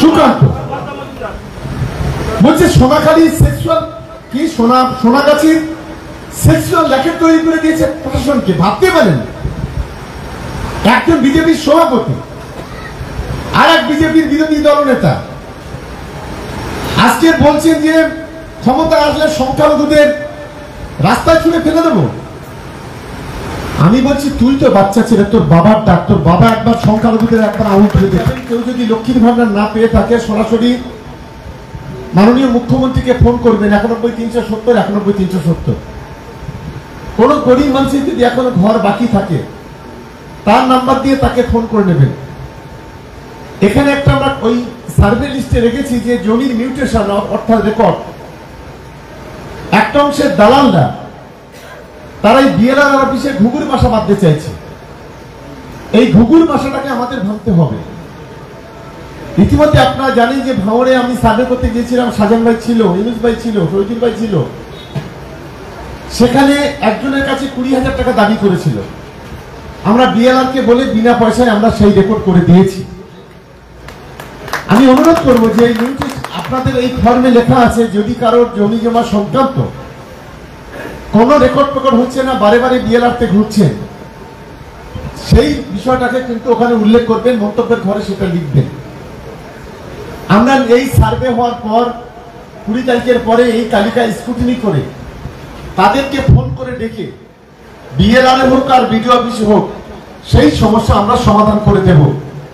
সুকান্ত বলছে সোনাখালী সেক্সুয়াল কি সোনাগাছির sexual racket তৈরি করে দিয়েছে প্রশাসনকে। ভাবতে পারেন, একজন বিজেপির সভাপতি আর এক বিজেপির বিরোধী দলনেতা আজকে বলছেন যে ক্ষমতা আসলে সংখ্যালঘুদের রাস্তায় ছুঁড়ে ফেলে দেবো। আমি বলছি তুই তো বাচ্চা ছেলে, তোর বাবার ডাক, তোর বাবা একবার সংখ্যালঘুদের একবার আঙুল তুলে দেবেন। কেউ যদি লক্ষ্মীর ভান্ডার না পেয়ে থাকে সরাসরি মাননীয় মুখ্যমন্ত্রীকে ফোন করবেন 91-370 91-370। কোন গরিব মানুষের যদি এখনো ঘর বাকি থাকে তার নাম্বার দিয়ে তাকে ফোন করে নেবেন। এখানে একটা আমরা ওই সার্ভে লিস্টে রেখেছি যে জমির মিউটেশন অর্থাৎ রেকর্ড, একটা অংশের দালালরা তারা এই বিএলআর অফিসে ঘুঘুর বাসা বাঁধতে চাইছে। এই ঘুঘুর বাসাটাকে আমাদের ভাঙতে হবে। ইতিমধ্যে আপনারা জানেন যে ভাঙড়ে আমি সার্ভে করতে গিয়েছিলাম, সাজান ভাই ছিল, ইউনুস ভাই ছিল, শহীদুল ভাই ছিল। সেখানে একজনের কাছে 20,000 টাকা দাবি করেছিল। আমরা বিএলআর কে বলে বিনা পয়সায় আমরা সেই রেকর্ড করে দিয়েছি। আমি অনুরোধ করবো যে আপনাদের এই ফর্মে লেখা আছে যদি কারোর জমি জমা সংক্রান্ত কোন রেকর্ড পেকর্ড হচ্ছে না, বারে বারে বিএলআর তে ঘুরছেন, সেই বিষয়টাকে কিন্তু ওখানে উল্লেখ করবেন, মন্তব্যের ঘরে সেটা লিখবেন। আমরা এই সার্ভে হওয়ার পর 20 তারিখের পরে এই তালিকা স্ক্রুটিনি করে তাদেরকে ফোন করে ডেকে বিএলআর হোক আর বিডিও অফিস হোক সেই সমস্যা আমরা সমাধান করে দেব।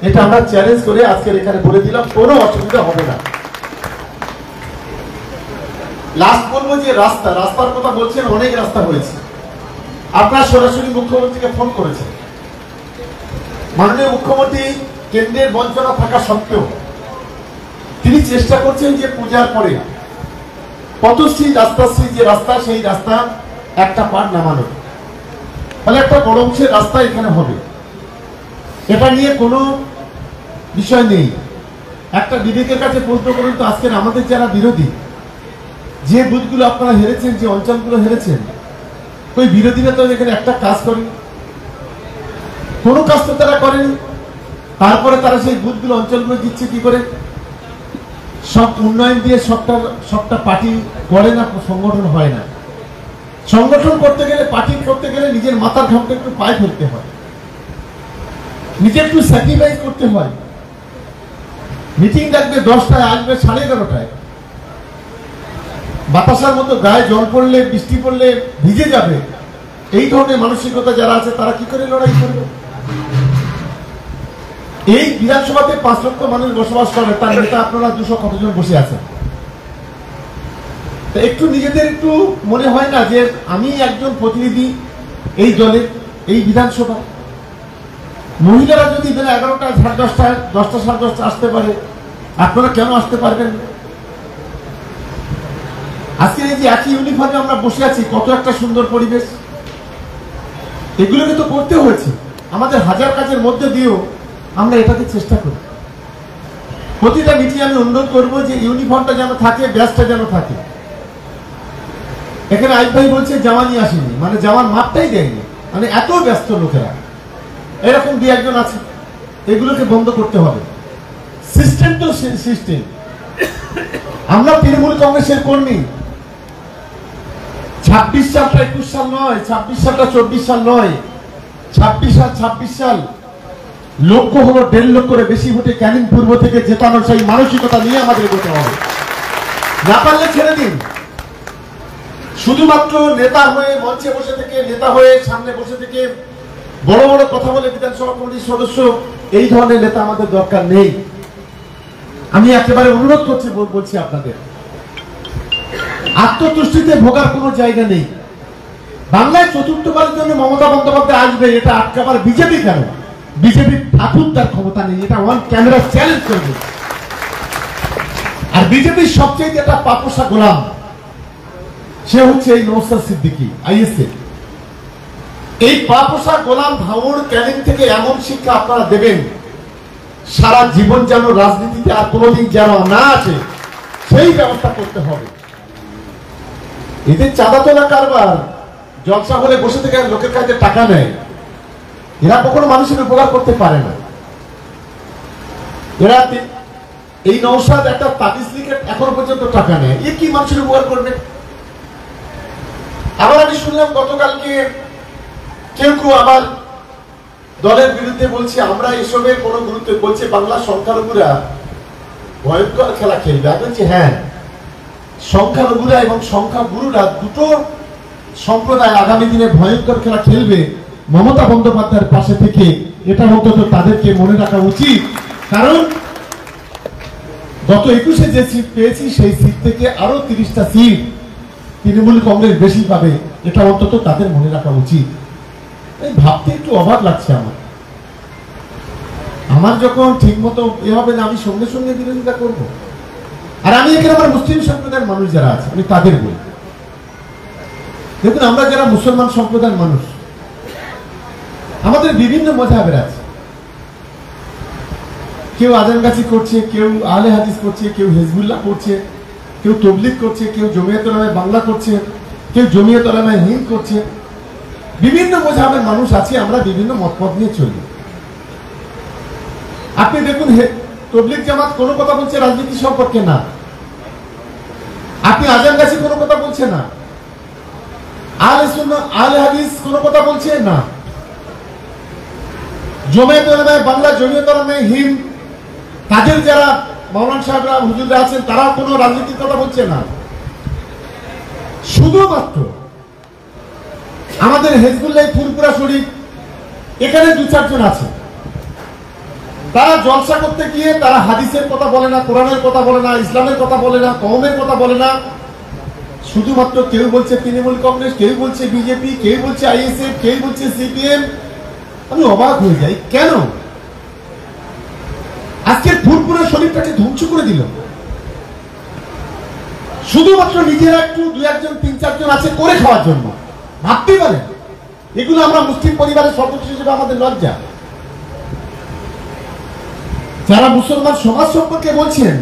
এটা আমরা চ্যালেঞ্জ করে আজকের এখানে বলে দিলাম, কোনো অসুবিধা হবে না। লাস্ট বলবো যে রাস্তার কথা বলছেন, অনেক রাস্তা হয়েছে। আপনারা সরাসরি মুখ্যমন্ত্রীকে ফোন করেছেন। মাননীয় মুখ্যমন্ত্রী কেন্দ্রের বঞ্চনা থাকা সত্ত্বেও তিনি চেষ্টা করছেন যে পূজার পরে পথশ্রী রাস্তাশ্রী যে রাস্তা, সেই রাস্তা একটা পার নামানো, তাহলে একটা বড় অংশের রাস্তা এখানে হবে। এটা নিয়ে কোনো বিষয় নেই। একটা বিবেকের কাছে প্রশ্ন করুন তো, আজকের আমাদের যারা বিরোধী, যে বুথগুলো আপনারা হেরেছেন, যে অঞ্চলগুলো হেরেছেন, ওই বিরোধীরা তো এখানে একটা কাজ করেনি, কোনো কাজ তো তারা করেনি। তারপরে তারা সেই বুথগুলো অঞ্চলগুলো দিচ্ছে কি করে? সব উন্নয়ন দিয়ে সবটা পার্টি করে না, সংগঠন হয় না। সংগঠন করতে গেলে, পার্টি করতে গেলে নিজের মাথার ঘামটা একটু পায়ে ফেলতে হয়, নিজে একটু স্যাক্রিফাইস করতে হয়। মিটিং ডাকবে 10টায়, আসবে 11:30টায়, বাতাসার মতো গায়ে জল পড়লে, বৃষ্টি পড়লে ভিজে যাবে। এই ধরনের মানসিকতা যারা আছে তারা কি করে লড়াই করবে? এই বিধানসভাতে 5 লক্ষ মানুষ বসবাস করে, তার নেতা আপনারা 200 কতজন বসে আছেন। একটু নিজেদের একটু মনে হয় না যে আমি একজন প্রতিনিধি এই দলের, এই বিধানসভা? মহিলারা যদি বেলা 11টা, 10:30, 10টা, 10:30 আসতে পারে, আপনারা কেন আসতে পারবেন? আজকে এই যে একই ইউনিফর্মে আমরা বসে আছি, কত একটা সুন্দর পরিবেশ। এগুলোকে তো করতে হয়েছে। আমাদের হাজার কাজের মধ্যে দিয়েও আমরা এটাকে চেষ্টা করি। প্রতিটা মিটিং আমি অনুরোধ করবো যে ইউনিফর্মটা যেন থাকে, ব্যাজটা যেন থাকে। এখানে আইব ভাই বলছে জামা নিয়ে আসেনি, মানে জামার মাপটাই দেয়নি, মানে এত ব্যস্ত লোকেরা। এরকম 2-1 আছে। এগুলোকে বন্ধ করতে হবে। সিস্টেম তো সিস্টেম। আমরা তৃণমূল কংগ্রেসের কর্মী। 26 সালটা 21 সাল নয়, 26 সালটা 24 সাল নয়, 26 সাল। লক্ষ্য হলো 1.5 লক্ষের বেশি ভোটে ক্যানিং পূর্ব থেকে জেতানোর সেই মানসিকতা নিয়ে আমাদের এগোতে হবে। না পারলে ছেড়ে দিন। শুধুমাত্র নেতা হয়ে মঞ্চে বসে থেকে, নেতা হয়ে সামনে বসে থেকে বড় বড় কথা বলে বিধানসভা কমিটির সদস্য, এই ধরনের নেতা আমাদের দরকার নেই। আমি একেবারে অনুরোধ বলছি আপনাদের, আত্মতুষ্টিতে ভোগার কোনো জায়গা নেই। বাংলায় 4র্থবারের জন্য মমতা বন্দ্যোপাধ্যায় আসবে, এটা আটকাবার বিজেপি কেন? বিজেপি ঠাকুর তার ক্ষমতা নেই, এটা ওয়ান ক্যামেরা চ্যালেঞ্জ করবে। আর বিজেপির সবচেয়ে একটা পাপোষা গোলাম, সে হচ্ছে এই নওশাদ সিদ্দিকী, আইএসএ। এই পাপোষা গোলাম ভাঙড় ক্যানিং থেকে এমন শিক্ষা আপনারা দেবেন, সারা জীবন যেন রাজনীতিতে আর কোনোদিন যেন না আসে, সেই ব্যবস্থা করতে হবে। এদের চাঁদা তোলা কারবার, জলসা হলে বসে থেকে লোকের কাছে টাকা নেয়, এরা কখনো মানুষের উপকার করতে পারে না। এরা এই নওশাদ একটা তাবিজ লিখে এখনো পর্যন্ত টাকা নেয়, এ কি মানুষের উপকার করবে? আবার আমি শুনলাম গতকালকে কেউ কেউ আবার দলের বিরুদ্ধে বলছে আমরা এসবের কোনো গুরুত্ব, বলছে বাংলা সংখ্যালঘুরা ভয়ঙ্কর খেলা খেলবে। আমি বলছি হ্যাঁ, সংখ্যালঘুরা এবং সংখ্যাগুরুরা দুটো সম্প্রদায় আগামী দিনে ভয়ঙ্কর খেলা খেলবে মমতা বন্দ্যোপাধ্যায়ের পাশে থেকে, এটা অন্তত তাদেরকে মনে রাখা উচিত। কারণ গত 21-এ যে সিট পেয়েছি সেই সিট থেকে আরো 30টা সিট তৃণমূল কংগ্রেস বেশি পাবে, এটা অন্তত তাদের মনে রাখা উচিত। ভাবতে একটু অবাক লাগছে আমার যখন ঠিক মতো এ হবে না, আমি সঙ্গে সঙ্গে বিরোধিতা করব। আর আমি এখানে আমার মুসলিম সম্প্রদায়ের মানুষ যারা আছে আমি তাদের বলি, দেখুন আমরা যারা মুসলমান সম্প্রদায়ের মানুষ, আমাদের বিভিন্ন মাযহাবের আছে, কেউ আজানগাছি করছে, কেউ আহলে হাদিস করছে, কেউ হিজবুল্লাহ করছে, কেউ তাবলীগ করছে, কেউ জমিয়ত উলামায়ে বাংলা করছে, কেউ জমিয়ত উলামায়ে হিন্দ করছে, বিভিন্ন মাযহাবের মানুষ আছে, আমরা বিভিন্ন মতপথ নিয়ে চলি। আপনি দেখুন তাবলীগ জামাত কোনো কথা বলছে রাজনীতি সম্পর্কে না, আপনি আজানগাছি কোনো কথা বলছে না, আহলে সুন্নাহ আহলে হাদিস কোনো কথা বলছে না, জমিয়ত উলামায়ে বাংলা জমিয়ত উলামায়ে হিন্দ তাদের যারা মাওলানা সাহেবরা হুজুররা আছেন তারা কোনো রাজনীতির কথা বলছে না। শুধুমাত্র আমাদের হিজবুল্লাহ ফুরফুরা শরীফ এখানে 2-4 জন আছে, তারা জলসা করতে গিয়ে তারা হাদিসের কথা বলে না, কোরআনের কথা বলে না, ইসলামের কথা বলে না, কওমের কথা বলে না, শুধুমাত্র কেউ বলছে তৃণমূল কংগ্রেস, কেউ বলছে বিজেপি, কেউ বলছে আইএসএফ, কেউ বলছে সিপিএম। আমি অবাক হয়ে যাই, কেন আজকের ফুরফুরা শরীফটাকে ধ্বংস করে দিল? শুধুমাত্র নিজেরা একটু 2-1 জন 3-4 জন আছে করে খাওয়ার জন্য। ভাবতে পারেন এগুলো আমরা মুসলিম পরিবারের সদস্য হিসেবে আমাদের লজ্জা। যারা মুসলমান সমাজ সম্পর্কে বলছেন,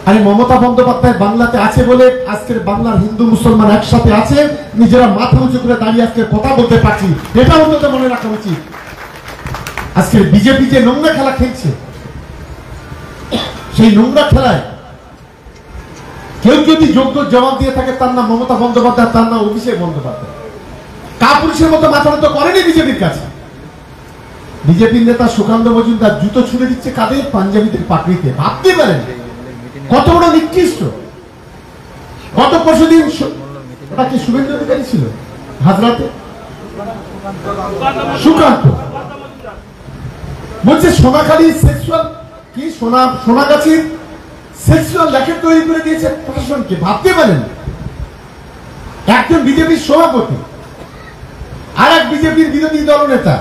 আরে মমতা বন্দ্যোপাধ্যায় বাংলাতে আছে বলে আজকের বাংলার হিন্দু মুসলমান একসাথে আছে, নিজেরা মাথা উঁচু করে দাঁড়িয়ে আজকে কথা বলতে পারছি, এটা অন্তত মনে রাখা উচিত। আজকের বিজেপি যে নোংরা খেলা খেলছে, সেই নোংরা খেলায় কেউ যদি যোগ্য জবাব দিয়ে থাকে, তার নাম মমতা বন্দ্যোপাধ্যায়, তার নাম অভিষেক বন্দ্যোপাধ্যায়। কাপুরুষের মতো মাথা নত করেনি বিজেপির কাছে। বিজেপির নেতা সুকান্ত মজুমদার জুতো ছুড়ে দিচ্ছে কাদের? পাঞ্জাবিদের পাকড়িতে। ভাবতে পারেন কত বড় নিকৃষ্ট। গত পরশুদিন ওটা কি শুভেন্দু অধিকারী ছিল হাজরাতে, সুকান্ত বলছে সোনাখালী সেক্সুয়াল কি সোনাগাছির সেক্সুয়াল র্যাকেট তৈরি করে দিয়েছে প্রশাসনকে। ভাবতে পারেন একজন বিজেপির সভাপতি আর এক বিজেপির বিরোধী দলনেতা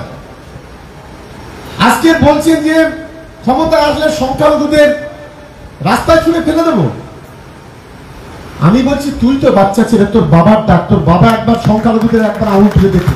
আজকে বলছেন যে ক্ষমতা আসলে সংখ্যালঘুদের রাস্তায় ছুঁড়ে ফেলে দেবো। আমি বলছি তুই তো বাচ্চা ছেলে, তোর বাবার ডাক, তোর বাবা একবার সংখ্যালঘুদের একবার আঙুল তুলে দেখি।